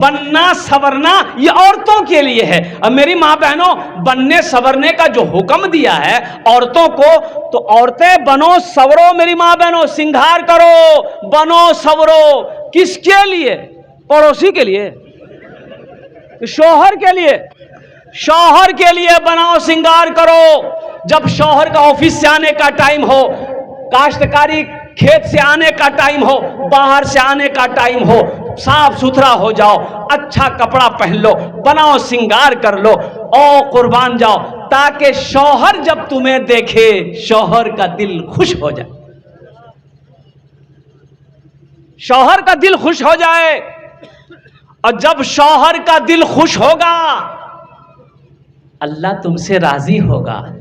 बनना सवरना ये औरतों के लिए है। अब मेरी माँ बहनों, बनने सवरने का जो हुक्म दिया है औरतों को, तो औरतें बनो सवरो मेरी माँ बहनों, सिंगार करो, बनो सवरो। किसके लिए? पड़ोसी के लिए? शौहर के लिए? शौहर के लिए बनाओ, सिंगार करो। जब शौहर का ऑफिस से आने का टाइम हो, काश्तकारी खेत से आने का टाइम हो, बाहर से आने का टाइम हो, साफ सुथरा हो जाओ, अच्छा कपड़ा पहन लो, बनाओ, सिंगार कर लो और कुर्बान जाओ, ताकि शौहर जब तुम्हें देखे शौहर का दिल खुश हो जाए। शौहर का दिल खुश हो जाए। और जब शौहर का दिल खुश होगा, अल्लाह तुमसे राजी होगा,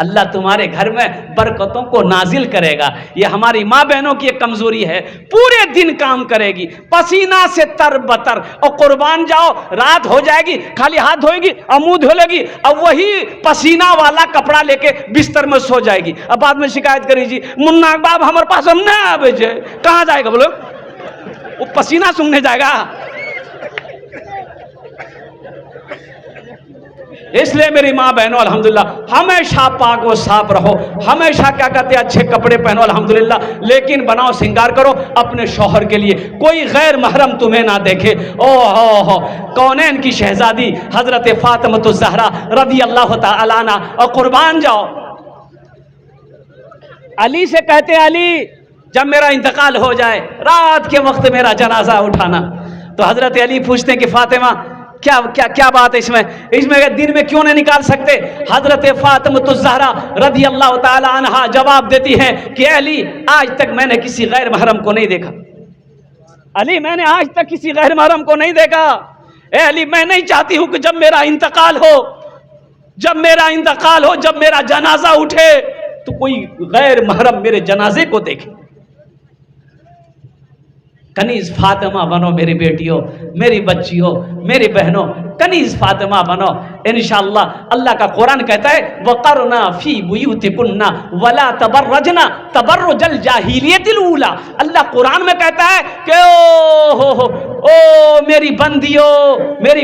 अल्लाह तुम्हारे घर में बरकतों को नाजिल करेगा। ये हमारी माँ बहनों की एक कमजोरी है, पूरे दिन काम करेगी पसीना से तरबतर, और कुर्बान जाओ रात हो जाएगी, खाली हाथ धोएगी और मुंह धो लेगी, अब वही पसीना वाला कपड़ा लेके बिस्तर में सो जाएगी। अब बाद में शिकायत करेगी, मुन्ना बाब हमारे पास हम ना आवे, कहाँ जाएगा बोलो? वो पसीना सूंघने जाएगा। इसलिए मेरी माँ बहनों अल्हम्दुलिल्लाह हमेशा पाक व साफ रहो, हमेशा क्या कहते हैं अच्छे कपड़े पहनो अल्हम्दुलिल्लाह, लेकिन बनाओ, सिंगार करो अपने शौहर के लिए, कोई गैर महरम तुम्हें ना देखे। ओहो, कौनैन की शहजादी हजरत फातिमा ज़हरा रज़ी अल्लाह तआला अन्हा, और कुर्बान जाओ। अली से कहते हैं, अली जब मेरा इंतकाल हो जाए, रात के वक्त मेरा जनाजा उठाना। तो हजरत अली पूछते हैं कि फातिमा क्या क्या क्या बात है इसमें दिन में क्यों नहीं निकाल सकते? हजरत फातिमा ज़हरा रज़ी अल्लाह तआला अन्हा जवाब देती हैं कि अली आज तक मैंने किसी गैर महरम को नहीं देखा। अली मैंने आज तक किसी गैर महरम को नहीं देखा। ए अली मैं नहीं चाहती हूं कि जब मेरा इंतकाल हो, जब मेरा इंतकाल हो, जब मेरा जनाजा उठे तो कोई गैर महरम मेरे जनाजे को देखे। कनीज फातिमा बनो मेरी बेटियों, मेरी बच्चियों, मेरी बहनों, कनीज फातिमा बनो इंशाअल्लाह। अल्लाह का कुरान कहता है वक़रना फी बुयूतिकुन्ना वला तबर्रजना तबर्रुजल जाहिलियतिल ऊला। अल्लाह कुरान में कहता है कि ओ मेरी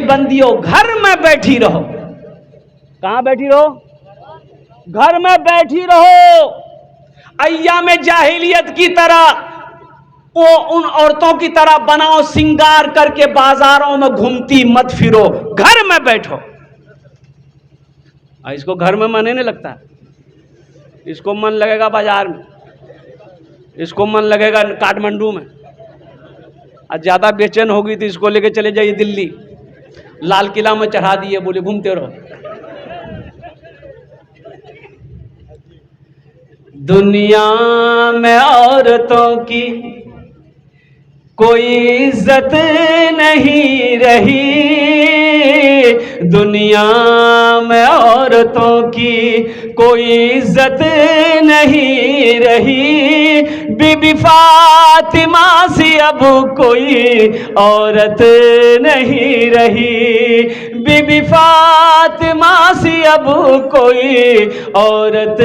बंदियों घर में बैठी रहो। कहाँ बैठी रहो? घर में बैठी रहो। अय्याम जाहिलियत की तरह वो उन औरतों की तरह बनाओ, सिंगार करके बाजारों में घूमती मत फिरो, घर में बैठो। इसको घर में मन नहीं लगता, इसको मन लगेगा बाजार में, इसको मन लगेगा काठमांडू में। आज ज्यादा बेचैन होगी तो इसको लेके चले जाइए दिल्ली, लाल किला में चढ़ा दिए, बोले घूमते रहो। दुनिया में औरतों की कोई इज्जत नहीं रही, दुनिया में औरतों की कोई इज्जत नहीं रही। बीबी फातिमा सी अब कोई औरत नहीं रही, बीबी फातिमा सी अब कोई औरत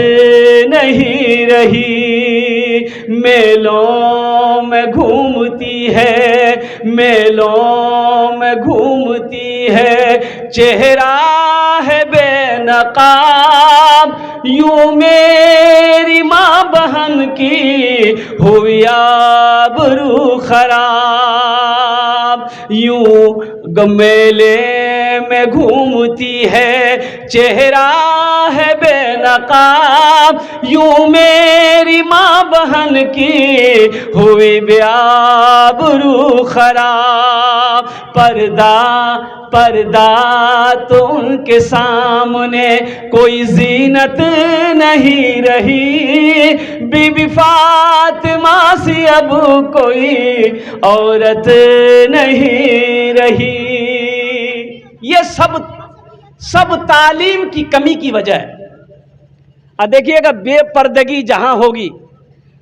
नहीं रही। मेलों में घूमती है, मेलों में घूमती है, चेहरा है बेनकाब, यूं मेरी माँ बहन की हुई आबरू खराब। यूं मेले में घूमती है, चेहरा है बेनकाब, यूं मेरी माँ बहन की हुई बेआबरू खराब। पर्दा तो उनके सामने कोई जीनत नहीं रही, बीबी फातिमा सी अब कोई औरत नहीं रही। ये सब तालीम की कमी की वजह है। अब देखिएगा बेपर्दगी जहां होगी,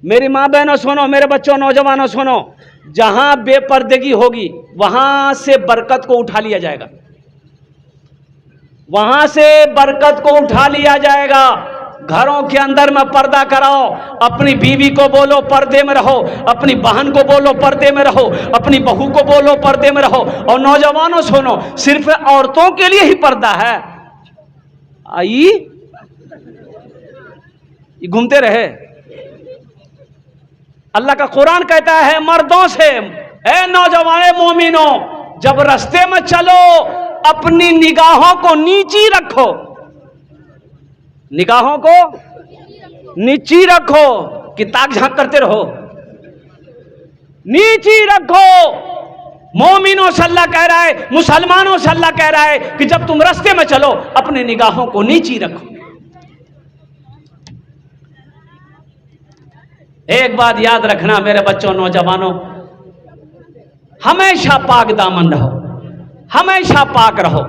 मेरी माँ बहनों सुनो, मेरे बच्चों नौजवानों सुनो, जहां बेपर्दगी होगी वहां से बरकत को उठा लिया जाएगा, वहां से बरकत को उठा लिया जाएगा। घरों के अंदर में पर्दा कराओ। अपनी बीवी को बोलो पर्दे में रहो, अपनी बहन को बोलो पर्दे में रहो, अपनी बहू को बोलो पर्दे में रहो। और नौजवानों सुनो, सिर्फ औरतों के लिए ही पर्दा है? आई घूमते रहे। अल्लाह का कुरान कहता है मर्दों से, ए नौजवान मोमिनों, जब रास्ते में चलो अपनी निगाहों को नीची रखो, निगाहों को नीची रखो कि ताक झांक करते रहो, नीची रखो। मोमिनों से अल्लाह कह रहा है, मुसलमानों से अल्लाह कह रहा है कि जब तुम रास्ते में चलो अपनी निगाहों को नीची रखो। एक बात याद रखना मेरे बच्चों, नौजवानों, हमेशा पाक दामन रहो, हमेशा पाक रहो।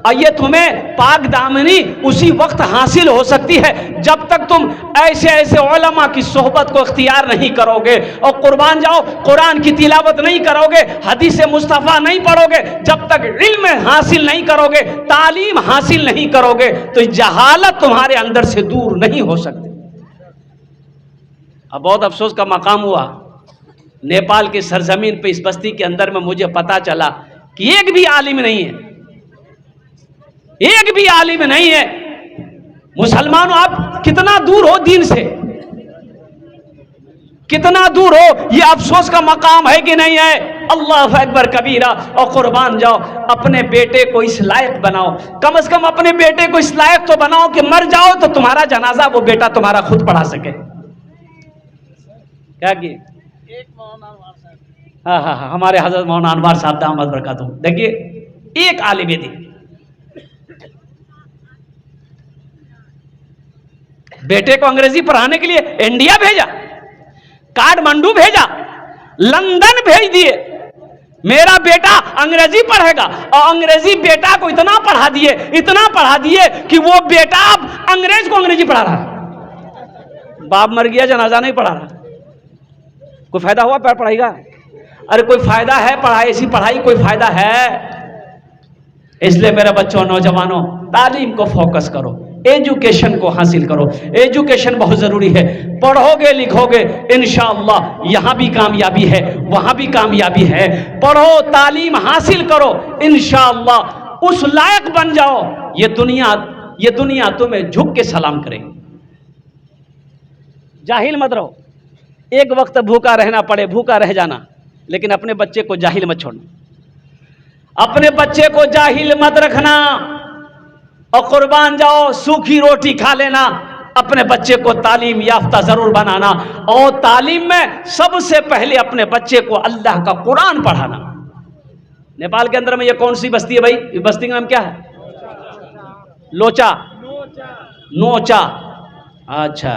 और ये तुम्हें पाक दामनी उसी वक्त हासिल हो सकती है जब तक तुम ऐसे ऐसे उलमा की सोहबत को इख्तियार नहीं करोगे और कुर्बान जाओ कुरान की तिलावत नहीं करोगे, हदीस मुस्तफ़ा नहीं पढ़ोगे, जब तक इल्म हासिल नहीं करोगे, तालीम हासिल नहीं करोगे, तो जहालत तुम्हारे अंदर से दूर नहीं हो सकती। अब बहुत अफसोस का मकाम हुआ, नेपाल की सरजमीन पे इस बस्ती के अंदर में मुझे पता चला कि एक भी आलिम नहीं है, एक भी आलिम नहीं है। मुसलमानों, आप कितना दूर हो दीन से, कितना दूर हो, ये अफसोस का मकाम है कि नहीं है? अल्लाह अकबर कबीरा। और कुर्बान जाओ, अपने बेटे को इस लायक बनाओ, कम से कम अपने बेटे को इस लायक तो बनाओ कि मर जाओ तो तुम्हारा जनाजा वो बेटा तुम्हारा खुद पढ़ा सके। क्या किए? हाँ हाँ हाँ, हमारे हजरत मौलाना अनवार साहब दामद बरकातुहू, देखिए एक आलिम दीन बेटे को अंग्रेजी पढ़ाने के लिए इंडिया भेजा, काठमांडू भेजा, लंदन भेज दिए, मेरा बेटा अंग्रेजी पढ़ेगा। और अंग्रेजी बेटा को इतना पढ़ा दिए, इतना पढ़ा दिए कि वो बेटा अब अंग्रेज को अंग्रेजी पढ़ा रहा। बाप मर गया, जनाजा नहीं पढ़ा रहा। कोई फायदा हुआ पढ़ाई का? अरे कोई फायदा है पढ़ाई, ऐसी पढ़ाई कोई फायदा है? इसलिए मेरे बच्चों, नौजवानों, तालीम को फोकस करो, एजुकेशन को हासिल करो। एजुकेशन बहुत जरूरी है। पढ़ोगे लिखोगे इंशाअल्लाह यहां भी कामयाबी है, वहां भी कामयाबी है। पढ़ो, तालीम हासिल करो, इंशाअल्लाह उस लायक बन जाओ, ये दुनिया तुम्हें झुक के सलाम करेगी। जाहिल मत रहो, एक वक्त भूखा रहना पड़े भूखा रह जाना, लेकिन अपने बच्चे को जाहिल मत छोड़ना, अपने बच्चे को जाहिल मत रखना। और कुर्बान जाओ, सूखी रोटी खा लेना, अपने बच्चे को तालीम याफ्ता जरूर बनाना। और तालीम में सबसे पहले अपने बच्चे को अल्लाह का कुरान पढ़ाना। नेपाल के अंदर में ये कौन सी बस्ती है भाई? ये बस्ती का नाम क्या है? लोचा, नोचा। अच्छा,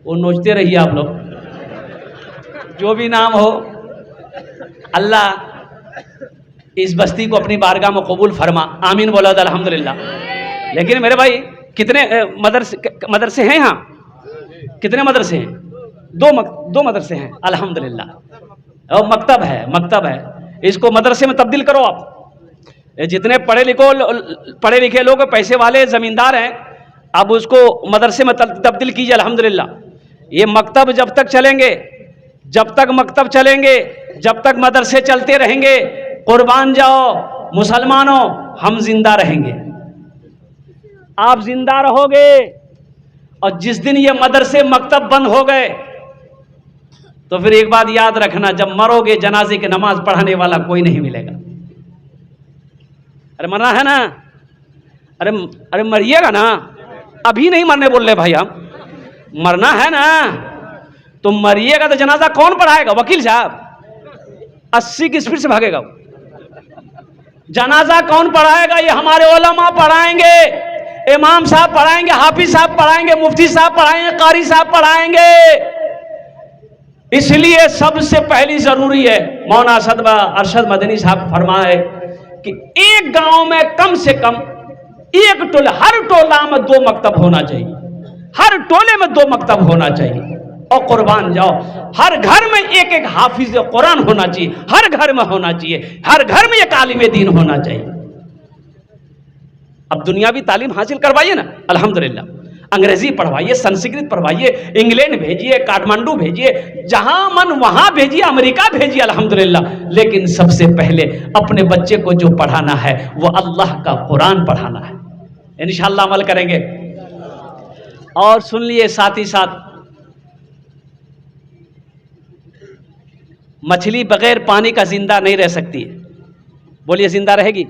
वो नोचते रहिए आप लोग, जो भी नाम हो। अल्लाह इस बस्ती को अपनी बारगाह में कबूल फरमा, आमीन बोला था अल्हम्दुलिल्लाह। लेकिन मेरे भाई, कितने मदरसे हैं यहाँ? कितने मदरसे हैं? दो मदरसे हैं अल्हम्दुलिल्लाह। और मकतब है, इसको मदरसे में तब्दील करो आप। जितने पढ़े लिखे लोग, पैसे वाले जमींदार हैं, अब उसको मदरसे में तब्दील कीजिए अल्हम्दुलिल्लाह। ये मकतब जब तक चलेंगे, जब तक मकतब चलेंगे, जब तक मदरसे चलते रहेंगे, कुर्बान जाओ मुसलमानों, हम जिंदा रहेंगे, आप जिंदा रहोगे। और जिस दिन ये मदरसे मकतब बंद हो गए तो फिर एक बात याद रखना, जब मरोगे जनाजे की नमाज पढ़ाने वाला कोई नहीं मिलेगा। अरे मरना है ना? अरे मरिएगा ना? अभी नहीं मरने बोल रहे भाई, हम मरना है ना? तो मरिएगा तो जनाजा कौन पढ़ाएगा? वकील साहब 80 की स्पीड से भागेगा। जनाजा कौन पढ़ाएगा? ये हमारे उलमा पढ़ाएंगे, इमाम साहब पढ़ाएंगे, हाफिज साहब पढ़ाएंगे, मुफ्ती साहब पढ़ाएंगे, कारी साहब पढ़ाएंगे। इसलिए सबसे पहली जरूरी है, मौलाना अरशद मदनी साहब फरमाए कि एक गांव में कम से कम एक टोला, हर टोला में 2 मकतब होना चाहिए, हर टोले में 2 मकतब होना चाहिए। और कुर्बान जाओ, हर घर में एक हाफिज कुरान होना चाहिए, हर घर में होना चाहिए, हर घर में एक आलिम दीन होना चाहिए। अब दुनियावी तालीम हासिल करवाइए ना अल्हम्दुलिल्लाह। अंग्रेजी पढ़वाइए, संस्कृत पढ़वाइए, इंग्लैंड भेजिए, काठमांडू भेजिए, जहां मन वहां भेजिए, अमेरिका भेजिए, अल्हम्दुलिल्लाह। लेकिन सबसे पहले अपने बच्चे को जो पढ़ाना है वो अल्लाह का कुरान पढ़ाना है। इंशाअल्लाह अमल करेंगे। और सुन लिए साथ ही साथ, मछली बगैर पानी का जिंदा नहीं रह सकती है। बोलिए, जिंदा रहेगी?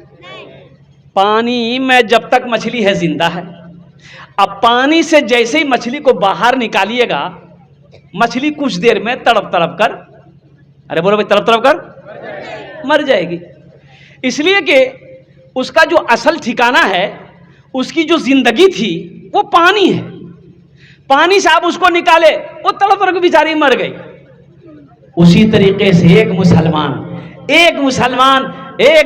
पानी में जब तक मछली है जिंदा है। अब पानी से जैसे ही मछली को बाहर निकालिएगा, मछली कुछ देर में तड़प तड़प कर, अरे बोलो भाई, तड़प तड़प कर मर जाएगी। इसलिए कि उसका जो असल ठिकाना है, उसकी जो जिंदगी थी वो पानी है। पानी से आप उसको निकाले, वो तड़प तड़प बेचारी मर गई। उसी तरीके से एक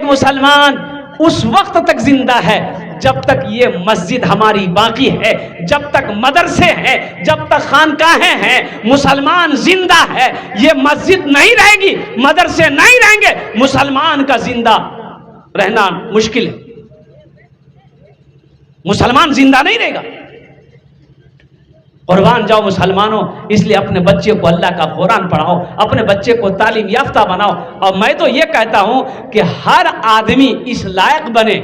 मुसलमान उस वक्त तक जिंदा है जब तक ये मस्जिद हमारी बाकी है, जब तक मदरसे हैं, जब तक खानकाहें हैं, मुसलमान जिंदा है। ये मस्जिद नहीं रहेगी, मदरसे नहीं रहेंगे, मुसलमान का जिंदा रहना मुश्किल है। मुसलमान जिंदा नहीं रहेगा। कुर्बान जाओ मुसलमानों। इसलिए अपने बच्चे को अल्लाह का कुरान पढ़ाओ, अपने बच्चे को तालीम याफ्ता बनाओ। और मैं तो ये कहता हूं कि हर आदमी इस लायक बने,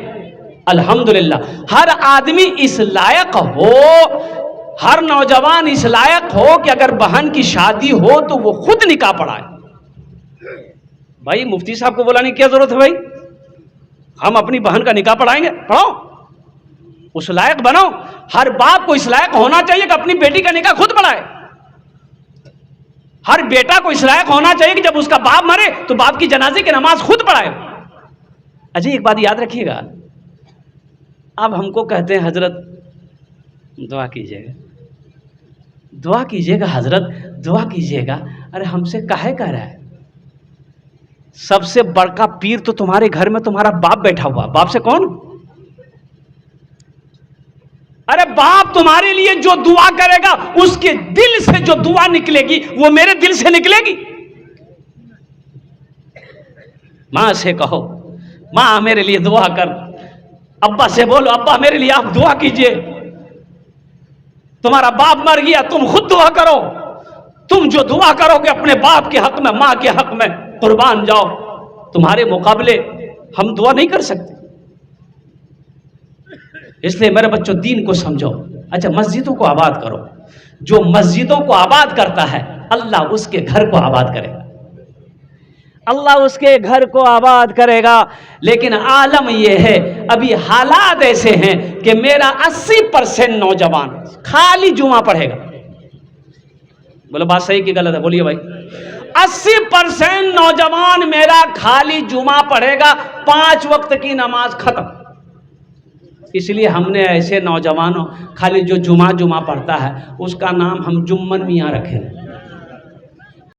अल्हम्दुलिल्लाह, हर आदमी इस लायक हो, हर नौजवान इस लायक हो कि अगर बहन की शादी हो तो वो खुद निकाह पढ़ाए। भाई मुफ्ती साहब को बुलाने की क्या जरूरत है? भाई हम अपनी बहन का निकाह पढ़ाएंगे? पढ़ाओ, उस लायक बनो। हर बाप को इस लायक होना चाहिए कि अपनी बेटी का निकाह खुद पढ़ाए। हर बेटा को इस लायक होना चाहिए कि जब उसका बाप मरे तो बाप की जनाजे की नमाज खुद पढ़ाए। अजय एक बात याद रखिएगा, अब हमको कहते हैं हजरत दुआ कीजिएगा, दुआ कीजिएगा, हजरत दुआ कीजिएगा। अरे हमसे काहे कह रहा है? सबसे बड़का पीर तो तुम्हारे घर में तुम्हारा बाप बैठा हुआ। बाप से कौन? अरे बाप तुम्हारे लिए जो दुआ करेगा, उसके दिल से जो दुआ निकलेगी वो मेरे दिल से निकलेगी। मां से कहो, मां मेरे लिए दुआ कर। अब्बा से बोलो, अब्बा मेरे लिए आप दुआ कीजिए। तुम्हारा बाप मर गया, तुम खुद दुआ करो। तुम जो दुआ करोगे अपने बाप के हक में, मां के हक में, कुर्बान जाओ, तुम्हारे मुकाबले हम दुआ नहीं कर सकते। इसलिए मेरे बच्चों, दीन को समझो। अच्छा, मस्जिदों को आबाद करो। जो मस्जिदों को आबाद करता है, अल्लाह उसके घर को आबाद करेगा, अल्लाह उसके घर को आबाद करेगा। लेकिन आलम यह है, अभी हालात ऐसे हैं कि मेरा 80% नौजवान खाली जुमा पढ़ेगा। बोलो बात सही कि गलत है? बोलिए भाई। 80% नौजवान मेरा खाली जुमा पढ़ेगा, 5 वक्त की नमाज खत्म। इसलिए हमने ऐसे नौजवानों, खाली जो जुमा पढ़ता है उसका नाम हम जुम्मन मियाँ रखे।